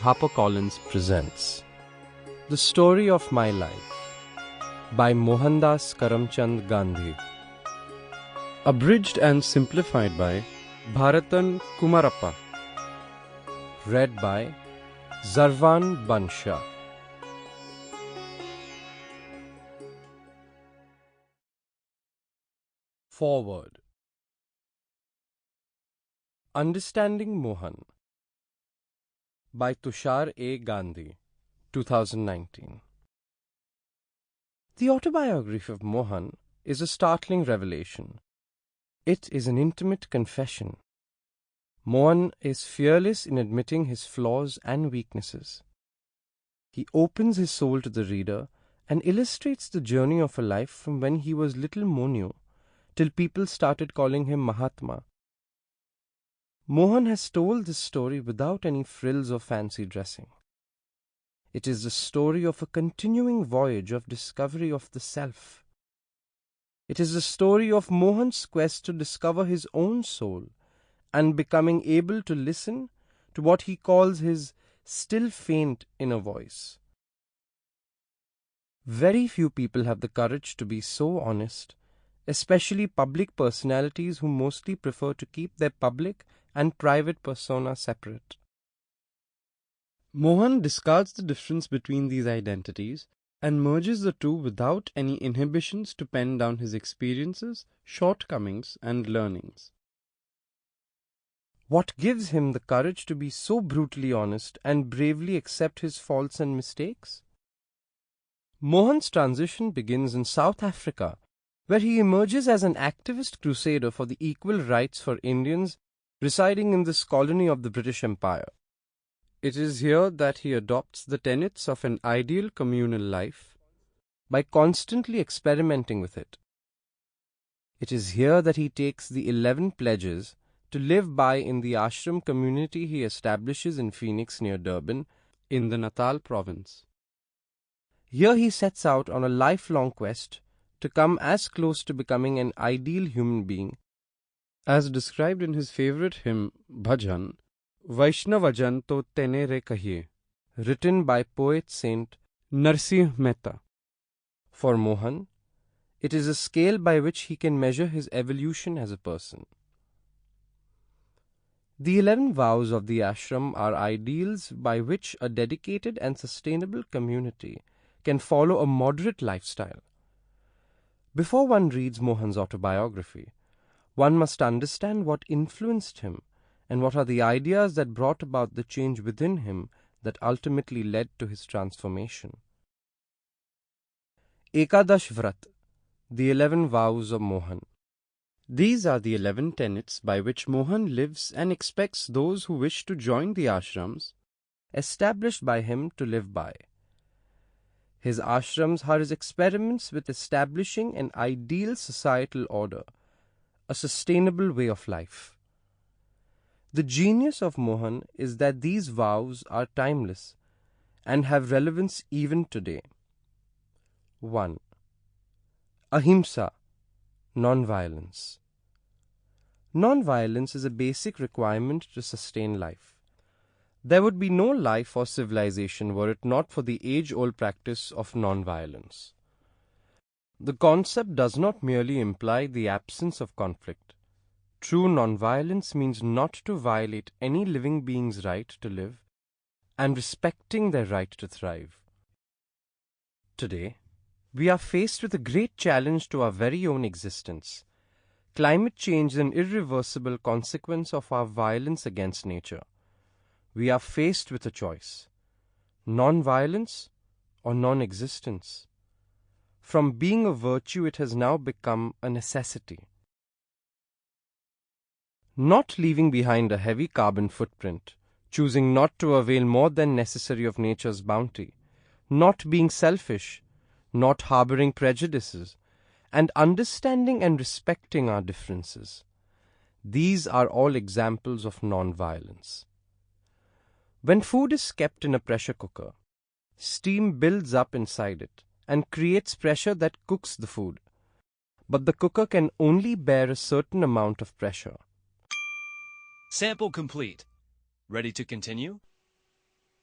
HarperCollins presents The Story of My Life by Mohandas Gandhi. Abridged and simplified by Bharatan Kumarappa. Read by Zervaan Bunshah. Foreword. Understanding Mohan by Tushar Gandhi, 2019. The autobiography of Mohan is a startling revelation. It is an intimate confession. Mohan is fearless in admitting his flaws and weaknesses. He opens his soul to the reader and illustrates the journey of a life from when he was little Monu till people started calling him Mahatma. Mohan has told this story without any frills or fancy dressing. It is the story of a continuing voyage of discovery of the self. It is the story of Mohan's quest to discover his own soul and becoming able to listen to what he calls his still faint inner voice. Very few people have the courage to be so honest, especially public personalities who mostly prefer to keep their public and private persona separate. Mohan discards the difference between these identities and merges the two without any inhibitions to pen down his experiences, shortcomings, and learnings. What gives him the courage to be so brutally honest and bravely accept his faults and mistakes? Mohan's transition begins in South Africa, where he emerges as an activist crusader for the equal rights for Indians residing in this colony of the British Empire. It is here that he adopts the tenets of an ideal communal life by constantly experimenting with it. It is here that he takes the 11 pledges to live by in the ashram community he establishes in Phoenix near Durban in the Natal province. Here he sets out on a lifelong quest to come as close to becoming an ideal human being as described in his favorite hymn, Bhajan, Vaishnavajan to tene re kahiye, written by poet Saint Narsingh Mehta. For Mohan, it is a scale by which he can measure his evolution as a person. The 11 vows of the ashram are ideals by which a dedicated and sustainable community can follow a moderate lifestyle. Before one reads Mohan's autobiography, one must understand what influenced him and what are the ideas that brought about the change within him that ultimately led to his transformation. Ekadash Vrat, the 11 vows of Mohan. These are the 11 tenets by which Mohan lives and expects those who wish to join the ashrams established by him to live by. His ashrams are his experiments with establishing an ideal societal order, a sustainable way of life. The genius of Mohan is that these vows are timeless and have relevance even today. 1. Ahimsa, non-violence. Non-violence is a basic requirement to sustain life. There would be no life or civilization were it not for the age-old practice of non-violence. The concept does not merely imply the absence of conflict. True non-violence means not to violate any living being's right to live and respecting their right to thrive. Today, we are faced with a great challenge to our very own existence. Climate change is an irreversible consequence of our violence against nature. We are faced with a choice: non-violence or non-existence. From being a virtue, it has now become a necessity. Not leaving behind a heavy carbon footprint, choosing not to avail more than necessary of nature's bounty, not being selfish, not harboring prejudices, and understanding and respecting our differences. These are all examples of non-violence. When food is kept in a pressure cooker, steam builds up inside it and creates pressure that cooks the food. But the cooker can only bear a certain amount of pressure. Sample complete. Ready to continue?